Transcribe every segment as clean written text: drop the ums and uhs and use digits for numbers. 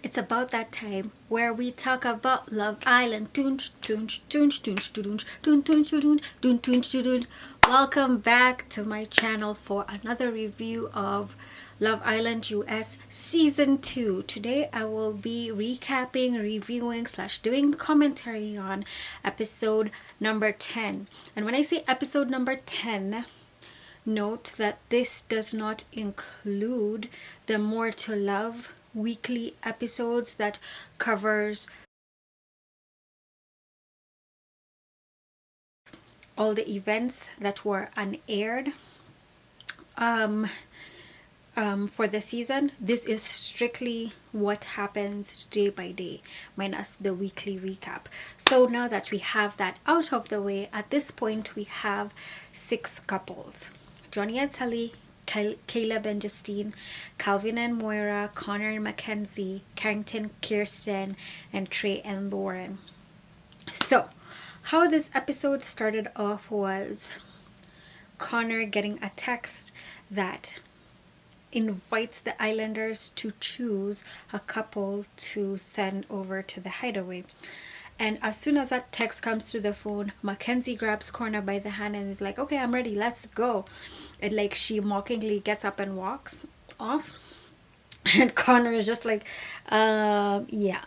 It's about that time where we talk about Love Island. Welcome back to my channel for another review of Love Island US Season 2. Today I will be recapping, reviewing / doing commentary on episode number 10. And when I say episode number 10, note that this does not include the More to Love weekly episodes that covers all the events that were unaired for the season. This is strictly what happens day by day, minus the weekly recap. So now that we have that out of the way, at this point we have 6 couples: Johnny and Sally, Caleb and Justine, Calvin and Moira, Connor and Mackenzie, Carrington, Kirsten, and Trey and Lauren. So how this episode started off was Connor getting a text that invites the Islanders to choose a couple to send over to the hideaway. And as soon as that text comes to the phone, Mackenzie grabs Connor by the hand and is like, okay, I'm ready, let's go. And like she mockingly gets up and walks off. And Connor is just like, yeah.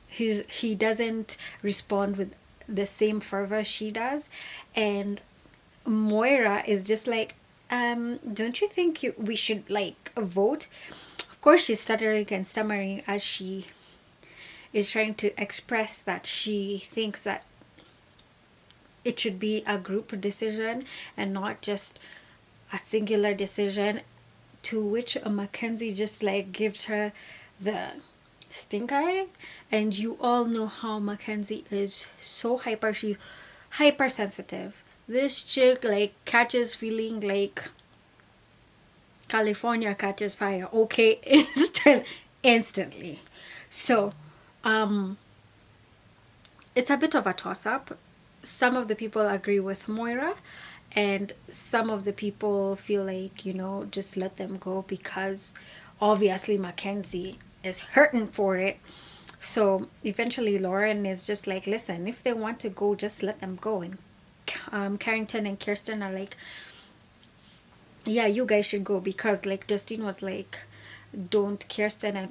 He doesn't respond with the same fervor she does. And Moira is just like, don't you think we should like vote? Of course she's stuttering and stammering as she is trying to express that she thinks that it should be a group decision and not just a singular decision, to which Mackenzie just like gives her the stink eye. And you all know how Mackenzie is so hyper. She's hypersensitive. This chick like catches feeling like California catches fire, okay? Instantly. So it's a bit of a toss-up. Some of the people agree with Moira, and some of the people feel like, you know, just let them go, because obviously Mackenzie is hurting for it. So eventually Lauren is just like, listen, if they want to go, just let them go. And Carrington and Kirsten are like, yeah, you guys should go, because like Justine was like, don't Kirsten and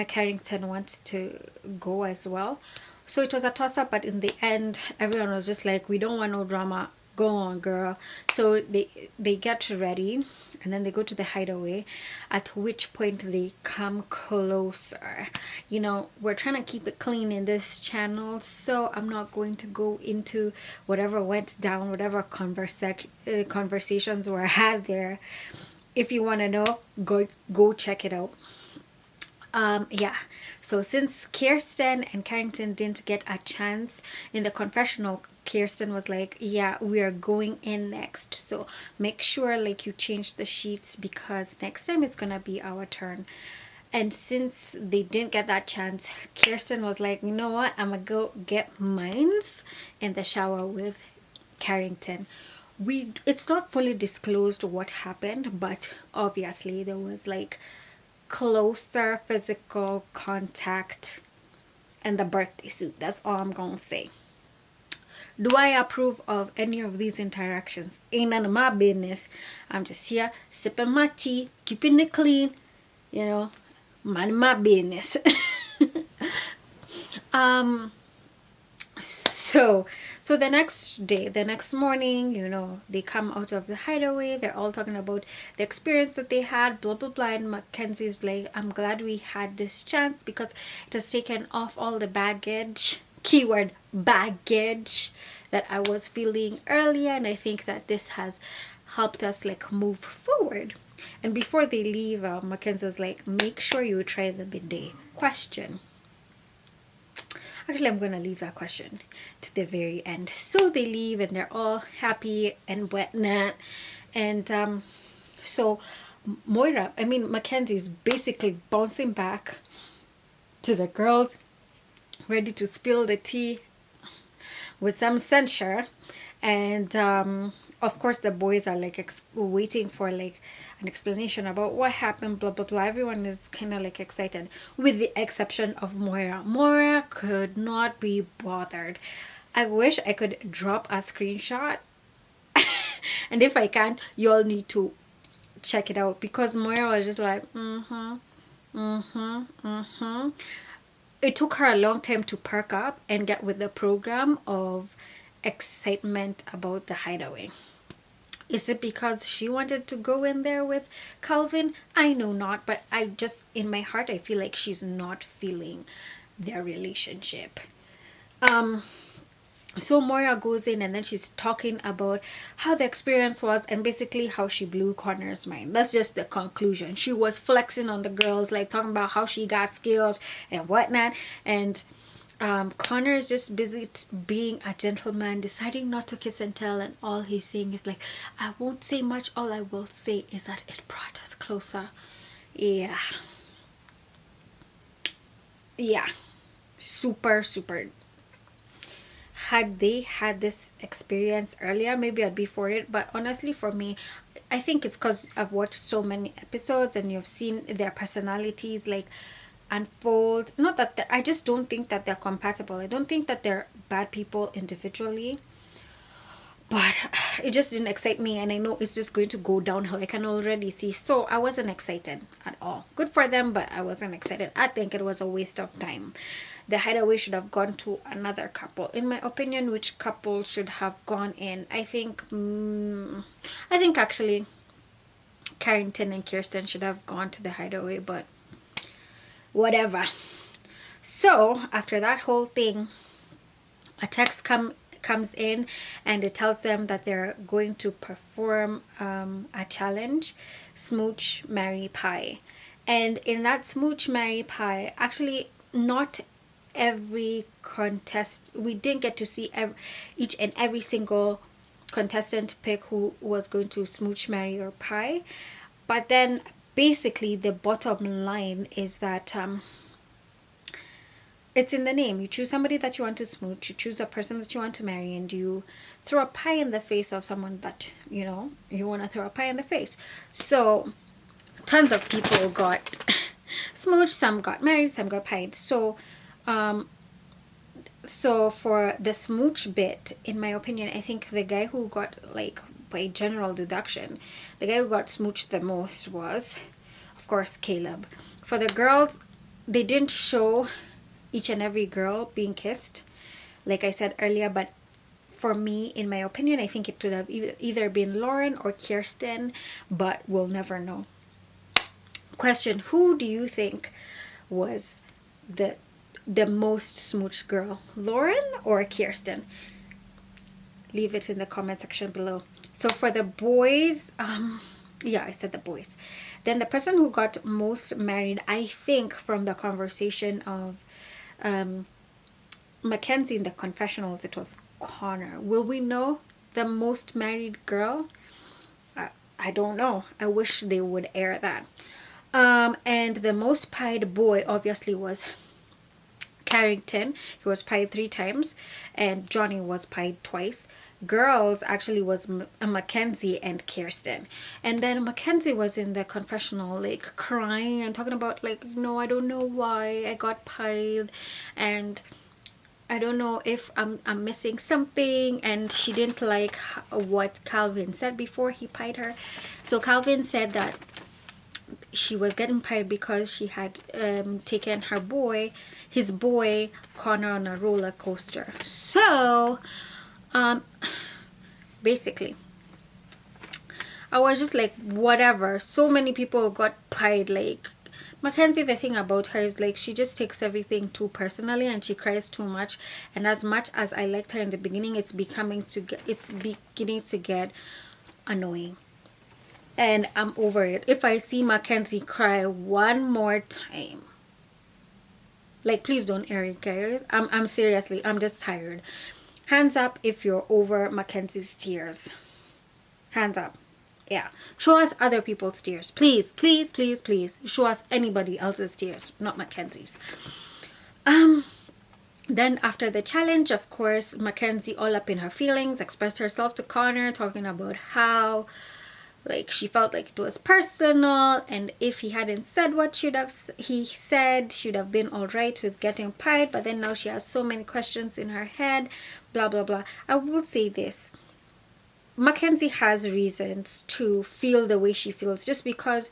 Carrington want to go as well? So it was a toss-up, but in the end everyone was just like, we don't want no drama, go on girl. So they get ready and then they go to the hideaway, at which point they come closer. You know, we're trying to keep it clean in this channel, so I'm not going to go into whatever went down, whatever conversations were had there. If you want to know, go check it out. Yeah, so since Kirsten and Carrington didn't get a chance in the confessional, Kirsten was like, yeah, we are going in next, so make sure like you change the sheets, because next time it's gonna be our turn. And since they didn't get that chance, Kirsten was like, you know what, I'm gonna go get mines in the shower with Carrington. It's not fully disclosed what happened, but obviously there was like closer physical contact and the birthday suit. That's all I'm gonna say. Do I approve of any of these interactions? Ain't none of my business. I'm just here sipping my tea, keeping it clean, you know, minding my business. So the next day, the next morning, you know, they come out of the hideaway. They're all talking about the experience that they had, blah blah blah. And Mackenzie's like, I'm glad we had this chance, because it has taken off all the baggage, keyword baggage, that I was feeling earlier, and I think that this has helped us like move forward. And before they leave, Mackenzie's like, make sure you try the bidet. Question. Actually, I'm going to leave that question to the very end. So they leave and they're all happy and whatnot. And so Mackenzie's basically bouncing back to the girls, ready to spill the tea with some censure. And of course the boys are like waiting for like an explanation about what happened, blah blah blah. Everyone is kind of like excited, with the exception of Moira. Moira could not be bothered. I wish I could drop a screenshot, and if I can't, you all need to check it out, because Moira was just like it took her a long time to perk up and get with the program of excitement about the hideaway. Is it because she wanted to go in there with Calvin? I know not, but I just, in my heart, I feel like she's not feeling their relationship. So Moira goes in, and then she's talking about how the experience was, and basically how she blew Connor's mind. That's just the conclusion. She was flexing on the girls, like talking about how she got skills and whatnot, and Connor is just busy being a gentleman, deciding not to kiss and tell, and all he's saying is like, I won't say much, all I will say is that it brought us closer. Yeah, super had they had this experience earlier, maybe I'd be for it. But honestly, for me, I think it's because I've watched so many episodes and you've seen their personalities like unfold. Not that I just don't think that they're compatible. I don't think that they're bad people individually, but it just didn't excite me, and I know it's just going to go downhill. I can already see. So I wasn't excited at all. Good for them, but I wasn't excited. I think it was a waste of time. The hideaway should have gone to another couple. In my opinion, which couple should have gone in? I think actually Carrington and Kirsten should have gone to the hideaway, but whatever. So after that whole thing, a text comes in, and it tells them that they're going to perform a challenge, Smooch, Marry, Pie. And in that Smooch, Marry, Pie, actually not every contest, we didn't get to see each and every single contestant pick who was going to smooch, marry, or pie. But then basically the bottom line is that it's in the name. You choose somebody that you want to smooch, you choose a person that you want to marry, and you throw a pie in the face of someone that you want to throw a pie in the face. So tons of people got smooch, some got married, some got pied. So for the smooch bit, in my opinion, I think the guy who got, like, by general deduction, the guy who got smooched the most was, of course, Caleb. For the girls, they didn't show each and every girl being kissed, like I said earlier, but for me, in my opinion, I think it could have either been Lauren or Kirsten, but we'll never know. Question: who do you think was the most smooched girl, Lauren or Kirsten? Leave it in the comment section below. So for the boys, yeah, I said the boys. Then the person who got most married, I think from the conversation of Mackenzie in the confessionals, it was Connor. Will we know the most married girl? I don't know. I wish they would air that. And the most pied boy obviously was Carrington. He was pied 3 times, and Johnny was pied twice. Girls actually was Mackenzie and Kirsten. And then Mackenzie was in the confessional, like crying and talking about, like, no, I don't know why I got pied, and I don't know if I'm missing something. And she didn't like what Calvin said before he pied her. So Calvin said that she was getting pied because she had taken his boy Connor, on a roller coaster. So basically I was just like, whatever. So many people got pied. Like Mackenzie, the thing about her is, like, she just takes everything too personally and she cries too much. And as much as I liked her in the beginning, it's beginning to get annoying. And I'm over it. If I see Mackenzie cry one more time, like, please don't air it, guys. I'm seriously, I'm just tired. Hands up if you're over Mackenzie's tears. Hands up. Yeah. Show us other people's tears. Please, please, please, please. Show us anybody else's tears, not Mackenzie's. Then after the challenge, of course, Mackenzie, all up in her feelings, expressed herself to Connor, talking about how Like, she felt like it was personal, and if he hadn't said what he said, she'd have been all right with getting pied. But then now she has so many questions in her head, blah blah blah. I will say this: Mackenzie has reasons to feel the way she feels, just because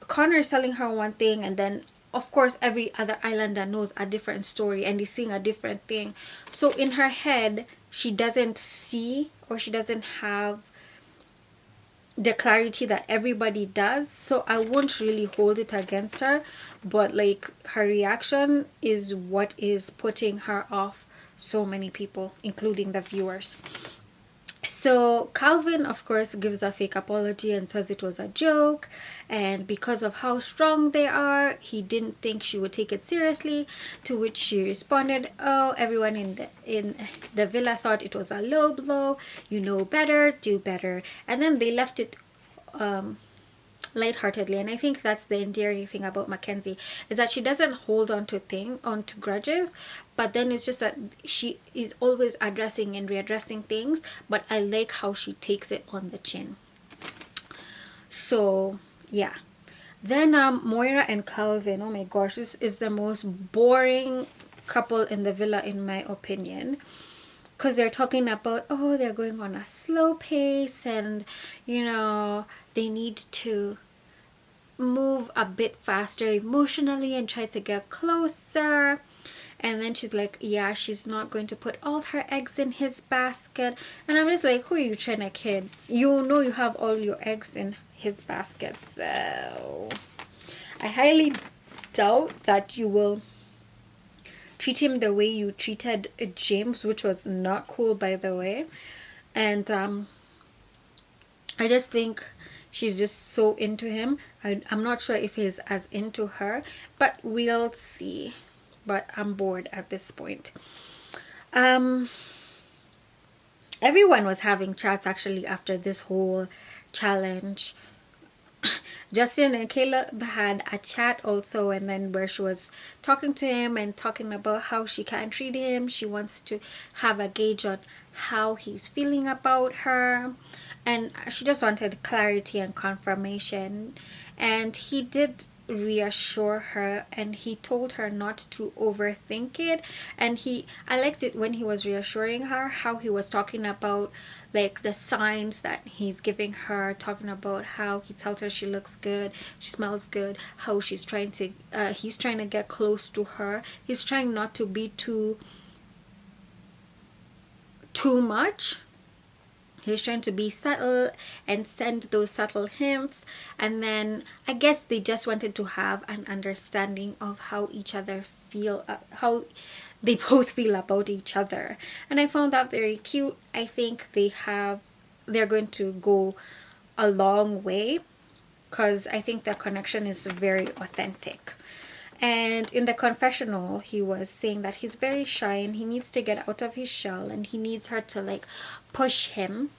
Connor is telling her one thing, and then of course every other islander knows a different story and is seeing a different thing. So in her head, she doesn't see, or she doesn't have the clarity that everybody does. So I won't really hold it against her, but like, her reaction is what is putting her off so many people, including the viewers. So Calvin, of course, gives a fake apology and says it was a joke, and because of how strong they are, he didn't think she would take it seriously, to which she responded, "Oh, everyone in the villa thought it was a low blow. You know better, do better." And then they left it lightheartedly. And I think that's the endearing thing about Mackenzie, is that she doesn't hold on to grudges, but then it's just that she is always addressing and readdressing things, but I like how she takes it on the chin. So yeah. Then Moira and Calvin, oh my gosh, this is the most boring couple in the villa in my opinion, because they're talking about, oh, they're going on a slow pace, and you know, they need to move a bit faster emotionally and try to get closer. And then she's like, yeah, she's not going to put all her eggs in his basket. And I'm just like, who are you trying to kid? You know you have all your eggs in his basket. So I highly doubt that you will treat him the way you treated James, which was not cool, by the way. And I just think she's just so into him. I'm not sure if he's as into her, but we'll see. But I'm bored at this point. Everyone was having chats actually after this whole challenge. Justin and Caleb had a chat also, and then where she was talking to him and talking about how she can't treat him. She wants to have a gauge on how he's feeling about her, and she just wanted clarity and confirmation. And he did reassure her, and he told her not to overthink it. And I liked it when he was reassuring her, how he was talking about like the signs that he's giving her, talking about how he tells her she looks good, she smells good, how he's trying to get close to her. He's trying not to be too much. He's trying to be subtle and send those subtle hints. And then I guess they just wanted to have an understanding of how each other feel, how they both feel about each other. And I found that very cute. I think they're going to go a long way, because I think their connection is very authentic. And in the confessional, he was saying that he's very shy and he needs to get out of his shell, and he needs her to like push him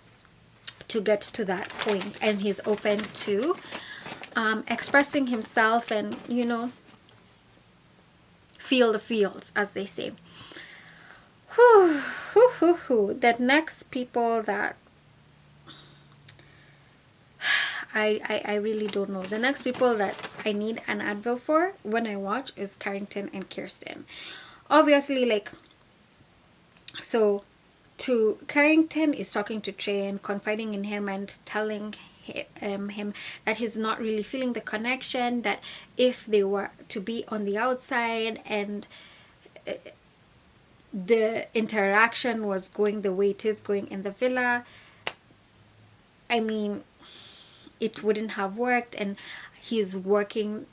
to get to that point. And he's open to expressing himself and, you know, feel the feels, as they say. The next people that I really don't know. The next people that I need an Advil for when I watch is Carrington and Kirsten. Obviously, like, so Carrington is talking to Trey and confiding in him and telling him that he's not really feeling the connection, that if they were to be on the outside and the interaction was going the way it is going in the villa, I mean, it wouldn't have worked, and he's working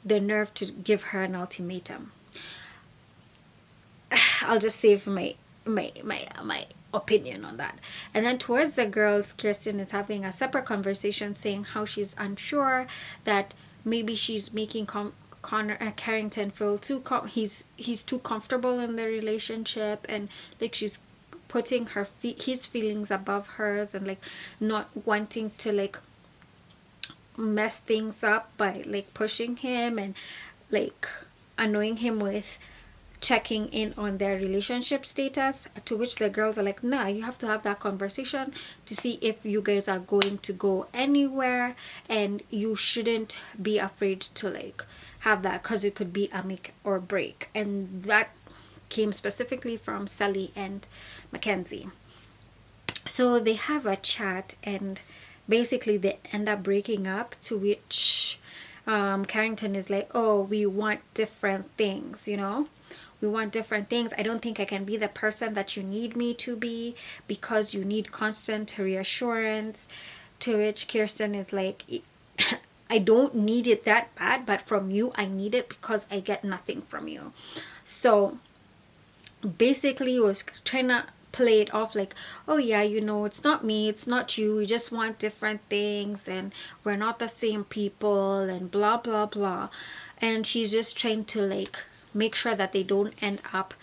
the nerve to give her an ultimatum. I'll just save my opinion on that. And then towards the girls, Kirsten is having a separate conversation saying how she's unsure, that maybe she's making Carrington feel he's too comfortable in the relationship, and like she's putting his feelings above hers, and like not wanting to like mess things up by like pushing him and like annoying him with checking in on their relationship status, to which the girls are like, nah, you have to have that conversation to see if you guys are going to go anywhere, and you shouldn't be afraid to like have that, because it could be a make or break. And that came specifically from Sally and Mackenzie. So they have a chat, and basically they end up breaking up, to which Carrington is like, oh, we want different things, you know, we want different things. I don't think I can be the person that you need me to be, because you need constant reassurance. To which Kirsten is like, I don't need it that bad, but from you I need it, because I get nothing from you. So basically he was trying to play it off like, oh yeah, you know, it's not me, it's not you, we just want different things, and we're not the same people, and blah blah blah. And she's just trying to like make sure that they don't end up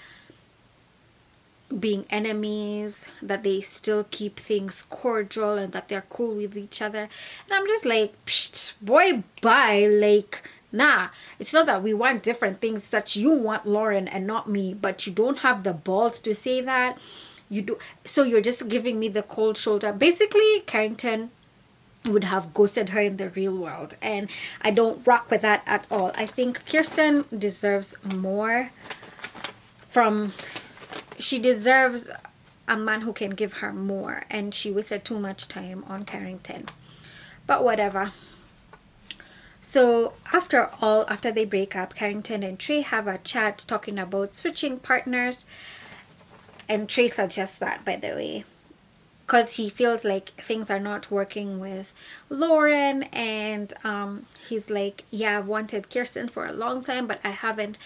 being enemies, that they still keep things cordial, and that they're cool with each other. And I'm just like, psst, boy, bye. Like, nah, it's not that we want different things, that you want Lauren and not me, but you don't have the balls to say that. You do, so you're just giving me the cold shoulder. Basically, Carrington would have ghosted her in the real world, and I don't rock with that at all. I think Kirsten deserves more from, she deserves a man who can give her more, and she wasted too much time on Carrington. But whatever. So after they break up, Carrington and Trey have a chat talking about switching partners, and Trey suggests that, by the way, because he feels like things are not working with Lauren. And he's like, yeah, I've wanted Kirsten for a long time, but I haven't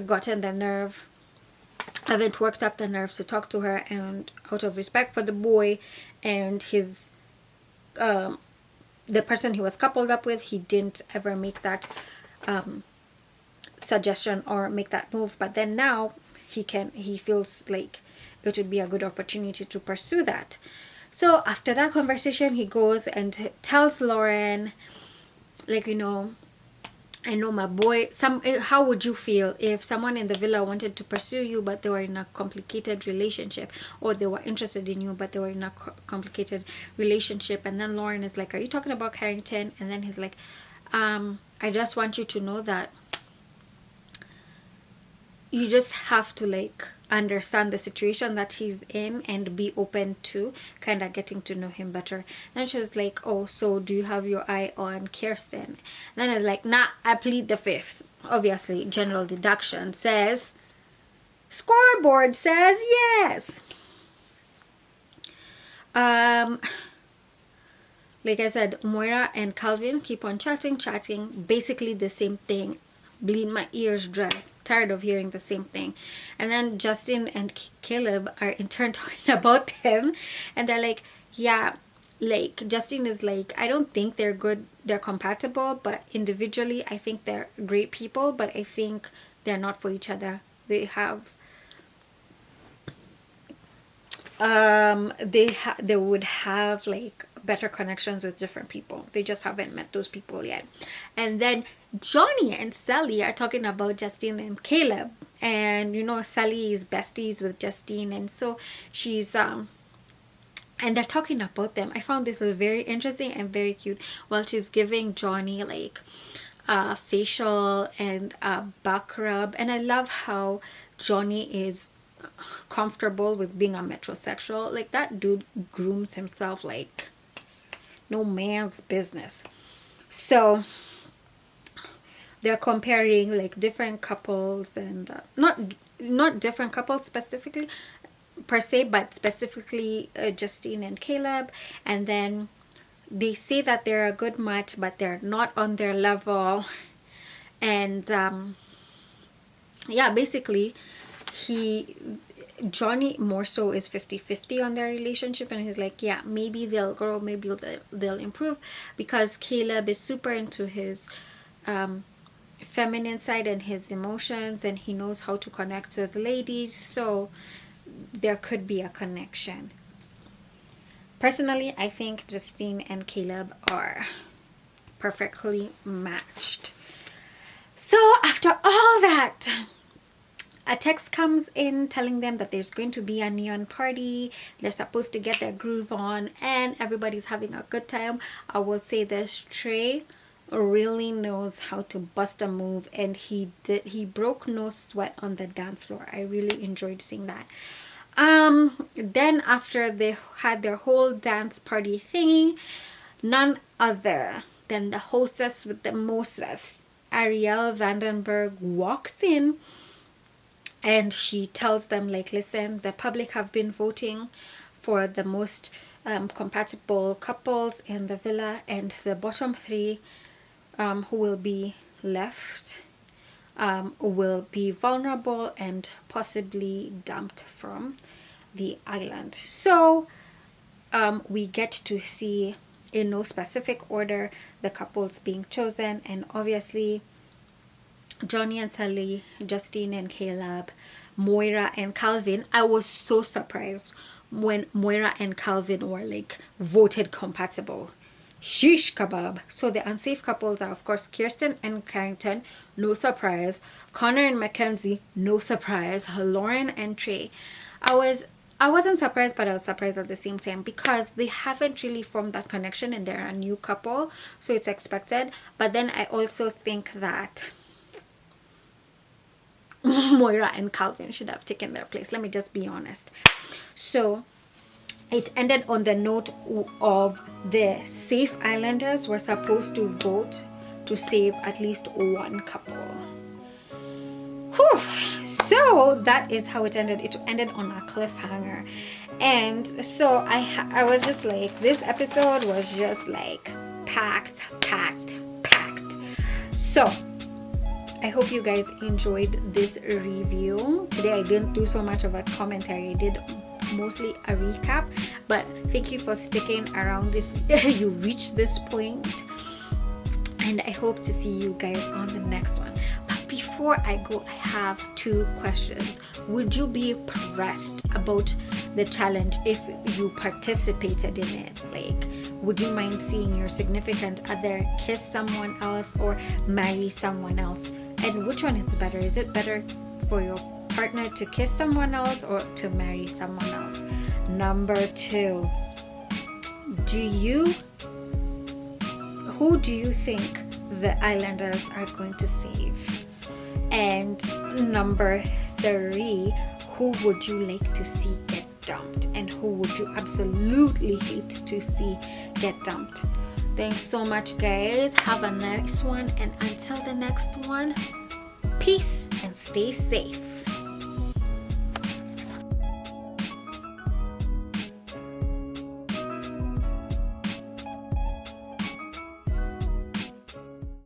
gotten the nerve, I haven't worked up the nerve to talk to her, and out of respect for the boy and his the person he was coupled up with, he didn't ever make that suggestion or make that move. But then now he feels like it would be a good opportunity to pursue that. So after that conversation, he goes and tells Lauren, like, you know, I know my boy, how would you feel if someone in the villa wanted to pursue you, but they were in a complicated relationship, or they were interested in you, but they were in a complicated relationship? And then Lauren is like, are you talking about Carrington? And then he's like, I just want you to know that you just have to like understand the situation that he's in and be open to kind of getting to know him better. Then she was like, oh, so do you have your eye on Kirsten? And then it's like, nah, I plead the fifth. Obviously, general deduction says, scoreboard says yes. Like I said, Moira and Calvin keep on chatting, basically the same thing. Bleed my ears dry, tired of hearing the same thing. And then Justin and Caleb are in turn talking about him, and they're like, yeah, like Justin is like, I don't think they're compatible, but individually I think they're great people, but I think they're not for each other. They have they would have like better connections with different people. They just haven't met those people yet. And then Johnny and Sally are talking about Justine and Caleb, and you know, Sally is besties with Justine, and so she's and they're talking about them. I found this very interesting and very cute. While she's giving Johnny like a facial and a back rub, and I love how Johnny is comfortable with being a metrosexual. Like, that dude grooms himself like no man's business. So they're comparing like different couples, and not different couples specifically per se, but specifically Justine and Caleb. And then they say that they're a good match, but they're not on their level. And yeah, basically Johnny more so is 50-50 on their relationship, and he's like, yeah, maybe they'll grow, maybe they'll improve, because Caleb is super into his feminine side and his emotions, and he knows how to connect with ladies, so there could be a connection. Personally, I think Justine and Caleb are perfectly matched. So after all that, a text comes in telling them that there's going to be a neon party. They're supposed to get their groove on and everybody's having a good time. I will say this, Trey really knows how to bust a move, and he broke no sweat on the dance floor. I really enjoyed seeing that. Then after they had their whole dance party thingy, none other than the hostess with the mostest, Ariel Vandenberg, walks in, and she tells them, like, listen, the public have been voting for the most compatible couples in the villa, and the bottom three who will be left will be vulnerable and possibly dumped from the island. So we get to see, in no specific order, the couples being chosen, and obviously Johnny and Sally, Justine and Caleb, Moira and Calvin. I was so surprised when Moira and Calvin were like voted compatible. Sheesh kebab. So the unsafe couples are, of course, Kirsten and Carrington, no surprise. Connor and Mackenzie, no surprise. Lauren and Trey. I wasn't surprised, but I was surprised at the same time, because they haven't really formed that connection and they're a new couple, so it's expected. But then I also think that Moira and Calvin should have taken their place. Let me just be honest. So it ended on the note of the safe islanders were supposed to vote to save at least one couple. Whew. So that is how it ended. It ended on a cliffhanger. And so I was just like, this episode was just like packed. So I hope you guys enjoyed this review. Today I didn't do so much of a commentary. I did mostly a recap, but thank you for sticking around if you reach this point, and I hope to see you guys on the next one. But before I go, I have two questions. Would you be pressed about the challenge if you participated in it? Like, would you mind seeing your significant other kiss someone else or marry someone else? And which one is better? Is it better for your partner to kiss someone else or to marry someone else? Number 2, who do you think the islanders are going to save? And number 3, who would you like to see get dumped, and who would you absolutely hate to see get dumped? Thanks so much, guys. Have a nice one, and until the next one, peace and stay safe.